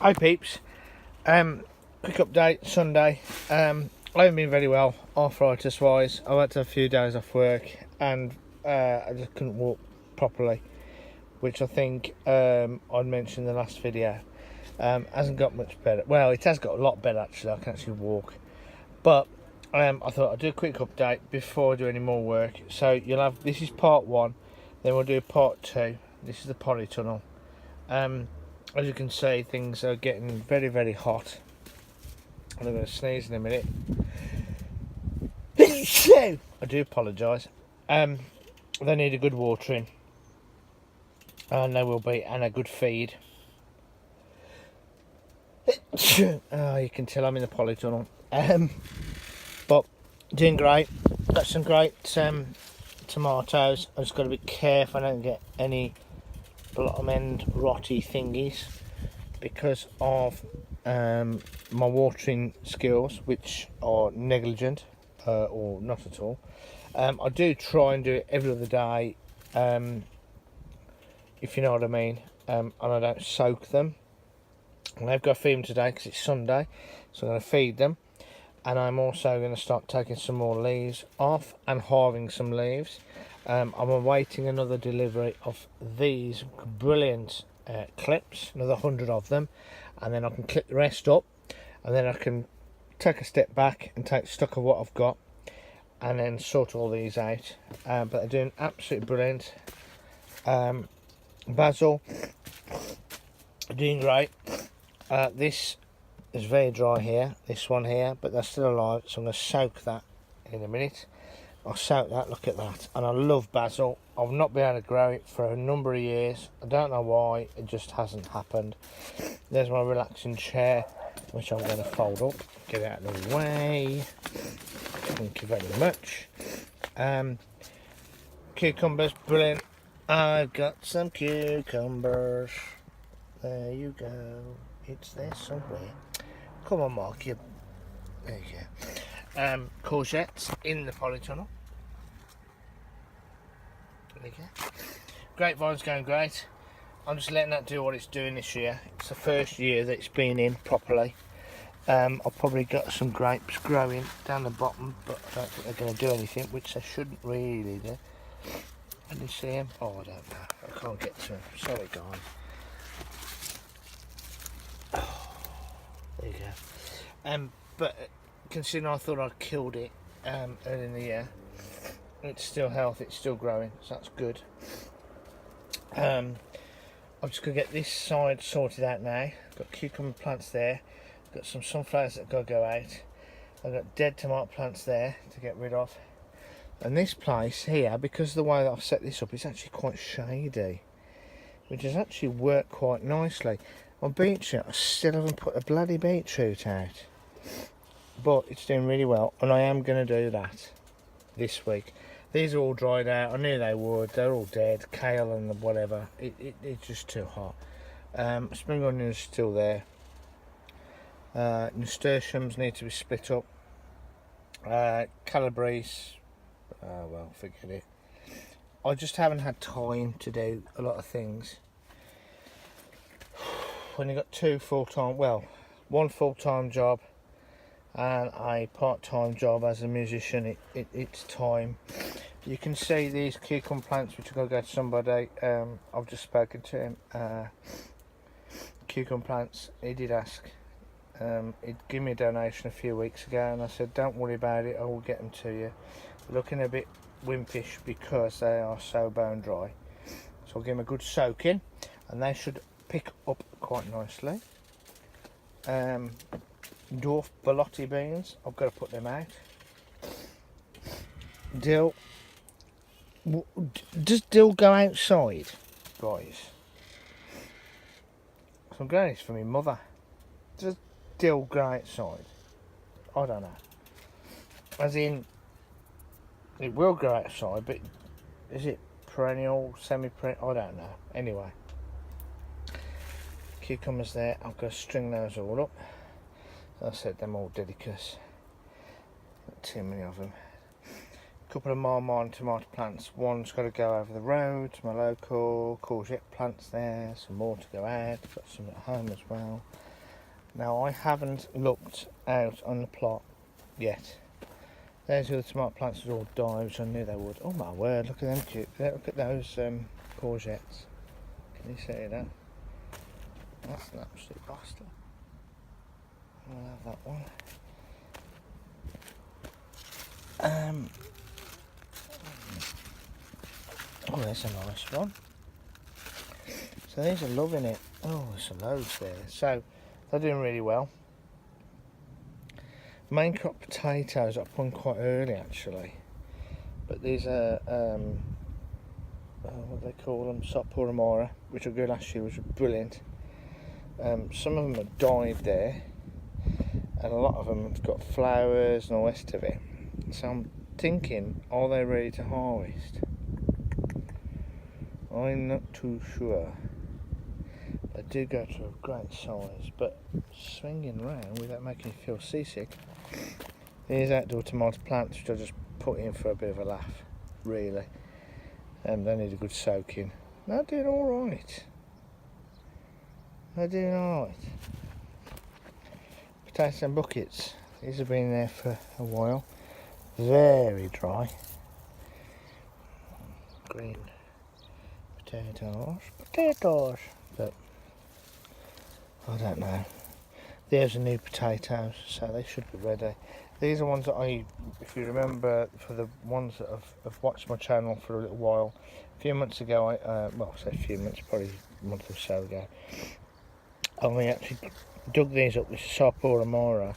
Hi peeps, quick update, Sunday. I haven't been very well arthritis wise. I had to have a few days off work and I just couldn't walk properly, which I think I'd mentioned in the last video. Hasn't got much better. Well, it has got a lot better actually. I can actually walk, but I thought I'd do a quick update before I do any more work. So you'll have, this is part one, then we'll do part two. This is the polytunnel. As you can see, things are getting very, very hot. I'm going to sneeze in a minute. I do apologise. They need a good watering, and they will be, and a good feed. Oh, you can tell I'm in the polytunnel. But doing great. Got some great tomatoes. I just got to be careful I don't get any bottom end rotty thingies because of my watering skills, which are negligent or not at all. I do try and do it every other day, if you know what I mean, and I don't soak them. And I've got to feed them today because it's Sunday, so I'm going to feed them, and I'm also going to start taking some more leaves off and halving some leaves. I'm awaiting another delivery of these brilliant clips, another 100 of them, and then I can clip the rest up, and then I can take a step back and take stock of what I've got, and then sort all these out. But they're doing absolutely brilliant. Basil, doing great. This is very dry here, this one here, but they're still alive, so I'm going to soak that in a minute. I'll soak that, look at that. And I love basil. I've not been able to grow it for a number of years. I don't know why, it just hasn't happened. There's my relaxing chair, which I'm going to fold up, get it out of the way. Thank you very much. Cucumbers, brilliant. I've got some cucumbers. There you go. It's there somewhere. Come on, Mark. There you go. Courgettes in the polytunnel. There you go. Grapevine's going great. I'm just letting that do what it's doing this year. It's the first year that it's been in properly. I've probably got some grapes growing down the bottom, but I don't think they're going to do anything, which they shouldn't really do. Can you see them? Oh, I don't know. I can't get to them. Sorry, guys. Oh, there you go. But considering I thought I'd killed it early in the year, it's still healthy, it's still growing, so that's good. I'm just going to get this side sorted out now. Got cucumber plants there, got some sunflowers that got to go out. I've got dead tomato plants there to get rid of. And this place here, because of the way that I've set this up, it's actually quite shady, which has actually worked quite nicely. On beetroot, I still haven't put a bloody beetroot out, but it's doing really well, and I am going to do that this week. These are all dried out. I knew they would. They're all dead. Kale and whatever. It's just too hot. Spring onions are still there. Nasturtiums need to be split up. Calabrese, well, forget it. I just haven't had time to do a lot of things. When you've got two full-time, well, one full-time job and a part-time job as a musician, it's time. You can see these cucumber plants, which I've got to go to somebody. I've just spoken to him. Cucumber plants, he did ask. He'd give me a donation a few weeks ago, and I said, don't worry about it, I will get them to you. They're looking a bit wimpish because they are so bone dry. So I'll give them a good soaking, and they should pick up quite nicely. Dwarf Belotti beans, I've got to put them out. Dill. Does dill go outside, guys? So I'm getting this from my mother. Does dill go outside? I don't know. As in, it will go outside, but is it perennial, semi-perennial? I don't know. Anyway, cucumbers there. I've got to string those all up. As I said, them all dedicus. Not too many of them. A couple of Marmite tomato plants. One's got to go over the road to my local. Courgette plants there. Some more to go out. Got some at home as well. Now I haven't looked out on the plot yet. There's the other tomato plants that all died, which I knew they would. Oh my word, look at them cute. Look at those courgettes. Can you see that? That's an absolute bastard. I'll have that one. Oh, there's a nice one. So these are loving it. Oh, there's some loads there. So they're doing really well. Main crop potatoes I put on quite early actually, but these are what do they call them? Soporamora, which were good last year, which were brilliant. Some of them have died there, and a lot of them have got flowers and all the rest of it. So I'm thinking, are they ready to harvest? I'm not too sure. They do go to a great size, but swinging around without making you feel seasick. These outdoor tomato plants, which I just put in for a bit of a laugh, really. They need a good soaking. They're doing alright. They're doing alright. Potatoes and buckets. These have been there for a while. Very dry. Green potatoes. But I don't know. There's the new potatoes, so they should be ready. These are ones that if you remember, for the ones that have watched my channel for a little while, a few months ago, well, I say a few months, probably a month or so ago, I actually dug these up with Soporamora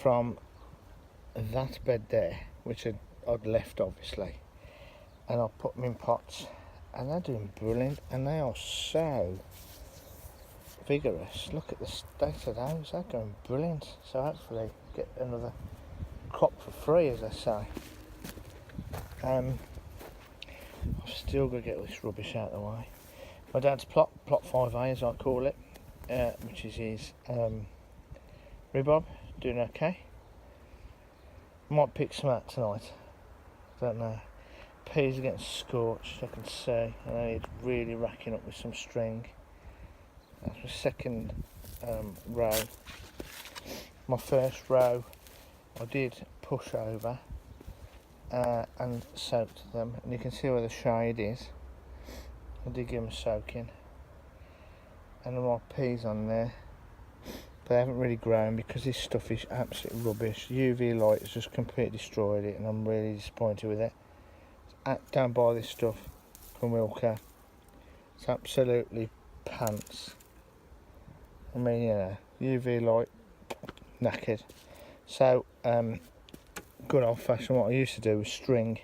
from that bed there, which I'd left obviously, and I put them in pots, and they're doing brilliant, and they are so vigorous. Look at the state of those, they're going brilliant. So hopefully get another crop for free, as I say. I've still got to get this rubbish out of the way. My dad's plot 5A, as I call it, which is his rhubarb, doing okay. Might pick some out tonight, don't know. Peas are getting scorched, I can see, and I need really racking up with some string. That's my second row. My first row I did push over and soaked them, and you can see where the shade is. I did give them a soaking, and there are peas on there, but they haven't really grown because this stuff is absolute rubbish. UV light has just completely destroyed it, and I'm really disappointed with it. Don't buy this stuff from Wilco. It's absolutely pants. I mean, you know, UV light, knackered. So, good old fashioned, what I used to do was string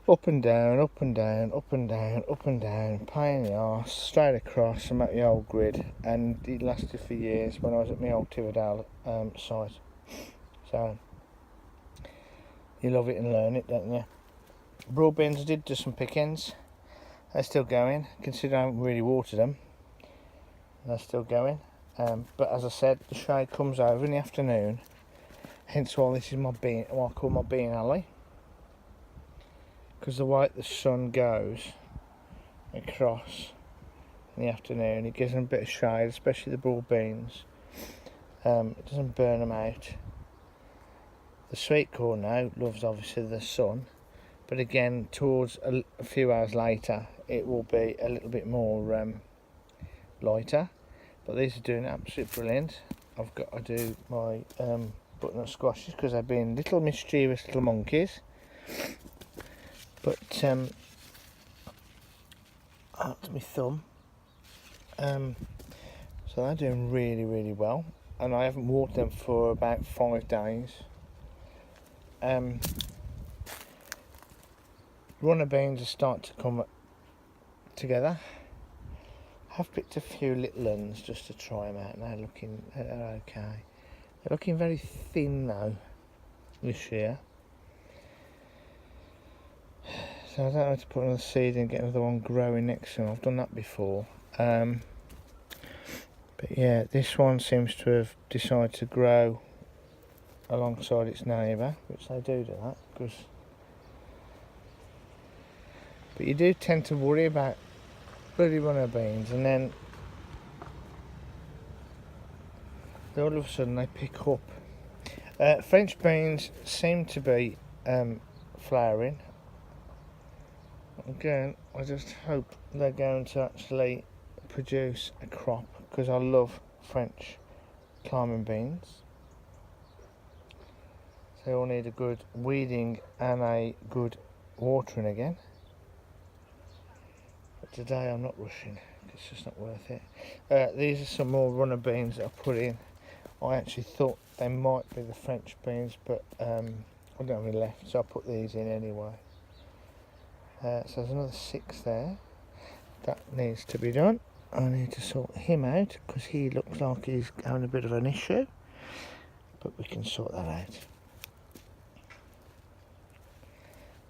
up and down, up and down, up and down, up and down, pain in the arse, straight across and make the old grid, and it lasted for years when I was at my old Tiverdale site. So, you love it and learn it, don't you? Broad beans, I did do some pickings. They're still going, considering I haven't really watered them. They're still going, but as I said, the shade comes over in the afternoon, hence why this is my bean, what I call my bean alley, because the way the sun goes across in the afternoon, it gives them a bit of shade, especially the broad beans. It doesn't burn them out. The sweet corn now loves obviously the sun, but again towards a few hours later it will be a little bit more lighter. But these are doing absolutely brilliant. I've got to do my butternut squashes because they've been little mischievous little monkeys. But up to my thumb. So they're doing really, really well. And I haven't watered them for about 5 days. Runner beans are starting to come together. I've picked a few little ones just to try them out, and they're okay. They're looking very thin though this year. So I don't know how to put another seed in and get another one growing next to them. I've done that before. But yeah, this one seems to have decided to grow alongside its neighbour, which they do that, because. But you do tend to worry about bloody runner beans, and then all of a sudden they pick up. French beans seem to be flowering. Again, I just hope they're going to actually produce a crop, because I love French climbing beans. They all need a good weeding and a good watering again. But today I'm not rushing, it's just not worth it. These are some more runner beans that I put in. I actually thought they might be the French beans, but I don't have any left, so I put these in anyway. So there's another 6 there. That needs to be done. I need to sort him out because he looks like he's having a bit of an issue, but we can sort that out.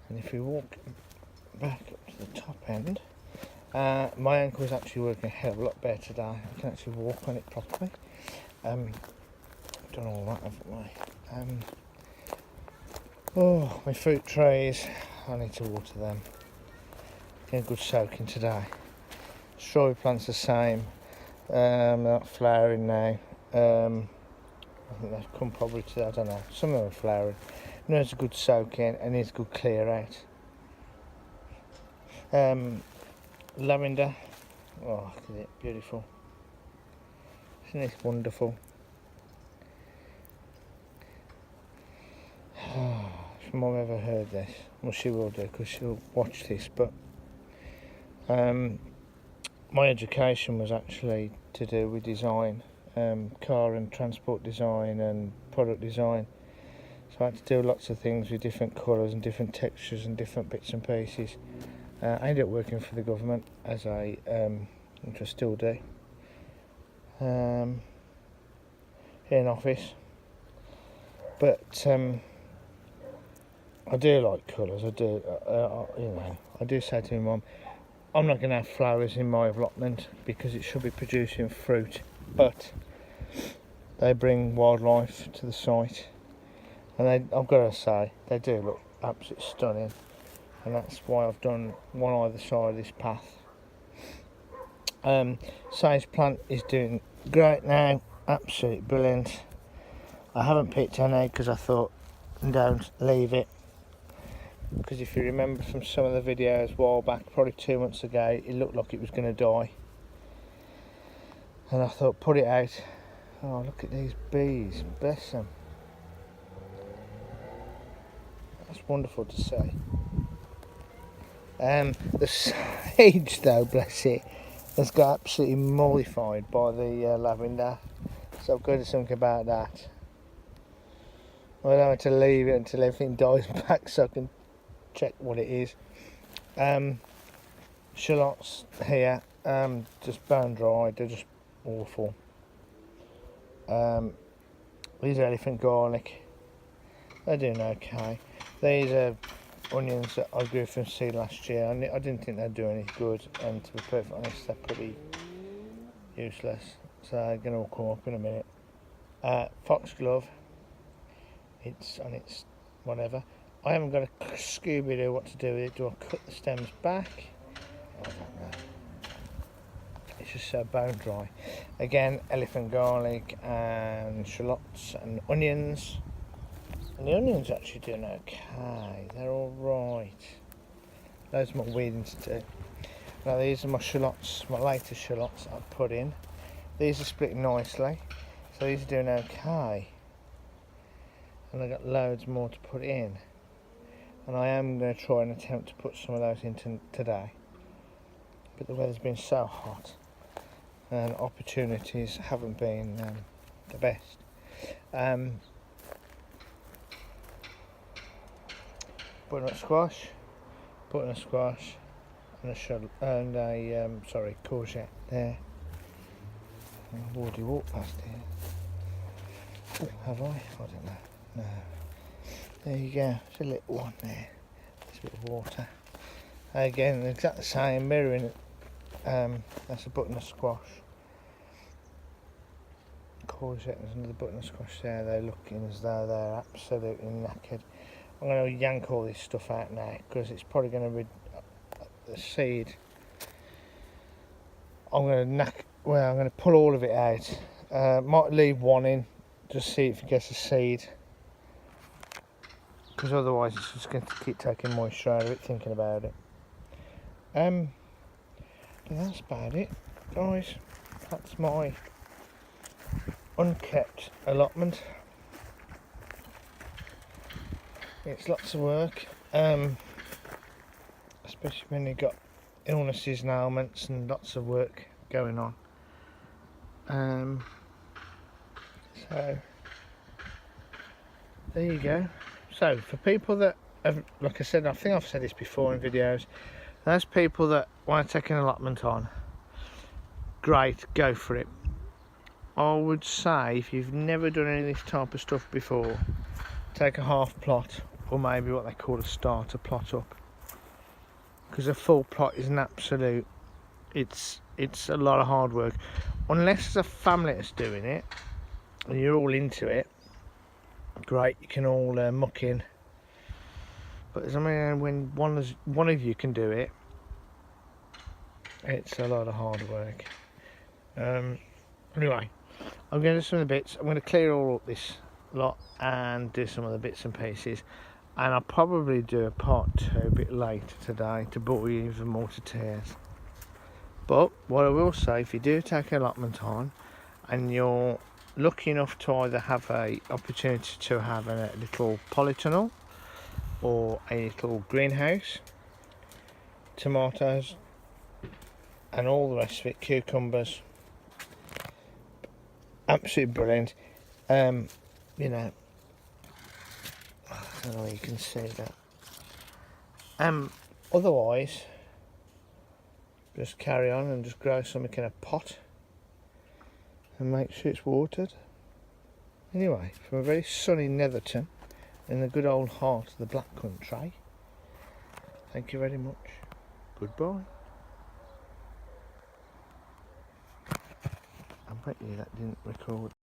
And if we walk back up to the top end, my ankle is actually working a hell of a lot better today. I can actually walk on it properly. Done all that, haven't we? Oh, my fruit trays, I need to water them. Getting a good soaking today. Strawberry plants the same. They're not flowering now. I think they've come probably to, I don't know, some of them are flowering. Needs a good soak in and needs a good clear out. Lavender, oh look at it, beautiful. Isn't it wonderful? If Mum ever heard this, well she will do because she'll watch this, but my education was actually to do with design, car and transport design and product design. So I had to do lots of things with different colours and different textures and different bits and pieces. I ended up working for the government as which I still do, in an office. But I do like colours. I do, I do say to my mum, I'm not going to have flowers in my allotment because it should be producing fruit, but they bring wildlife to the site, and I've got to say they do look absolutely stunning, and that's why I've done one either side of this path. Sage plant is doing great now, absolutely brilliant. I haven't picked any because I thought don't leave it, because if you remember from some of the videos a while back, probably 2 months ago, it looked like it was going to die, and I thought put it out. Oh, look at these bees, bless them. That's wonderful to see. The sage though, bless it, has got absolutely mollified by the lavender, so I've got to do something about that. I don't have to leave it until everything dies back so I can check what it is. Shallots here, just bone dry, they're just awful. These are elephant garlic, they're doing okay. These are onions that I grew from seed last year. I didn't think they'd do any good, and to be perfectly honest, they're pretty useless, so they're going to all come up in a minute. Foxglove, it's on its whatever. I haven't got a Scooby-Doo what to do with it. Do I cut the stems back? I don't know. It's just so bone dry. Again, elephant garlic and shallots and onions. And the onions actually doing okay. They're all right. Loads more weeding to do. Now these are my shallots, my latest shallots that I've put in. These are splitting nicely, so these are doing okay. And I've got loads more to put in. And I am going to try and attempt to put some of those in today. But the weather's been so hot and opportunities haven't been the best. Butternut squash, and a courgette there. I've already walked past here. Oh, have I? I don't know. No. There you go. There's a little one there. There's a bit of water. Again, exactly the same, mirroring it. That's a butternut squash. Courgette, there's another butternut squash there. They're looking as though they're absolutely knackered. I'm going to yank all this stuff out now because it's probably going to be the seed. I'm going to pull all of it out Might leave one in, just see if it gets a seed, because otherwise it's just going to keep taking moisture out of it thinking about it. That's about it, guys. That's my unkept allotment. It's lots of work, especially when you've got illnesses and ailments and lots of work going on. So there you go. So for people that have, like I said, I think I've said this before in videos, those people that want to take an allotment on, great, go for it. I would say if you've never done any of this type of stuff before, take a half plot, or maybe what they call a starter plot up, because a full plot is an absolute, it's a lot of hard work. Unless there's a family that's doing it and you're all into it, great, you can all muck in. But I mean, when one of you can do it, it's a lot of hard work. Anyway, I'm going to do some of the bits. I'm going to clear all up this lot and do some of the bits and pieces, and I'll probably do a part 2 a bit later today to bore you even more to tears. But what I will say, if you do take an allotment on and you're lucky enough to either have a opportunity to have a little polytunnel or a little greenhouse, tomatoes and all the rest of it, cucumbers, absolutely brilliant. You know, I don't know if you can see that. Otherwise, just carry on and just grow something in a pot and make sure it's watered. Anyway, from a very sunny Netherton in the good old heart of the Black Country, thank you very much. Goodbye. I bet you that didn't record.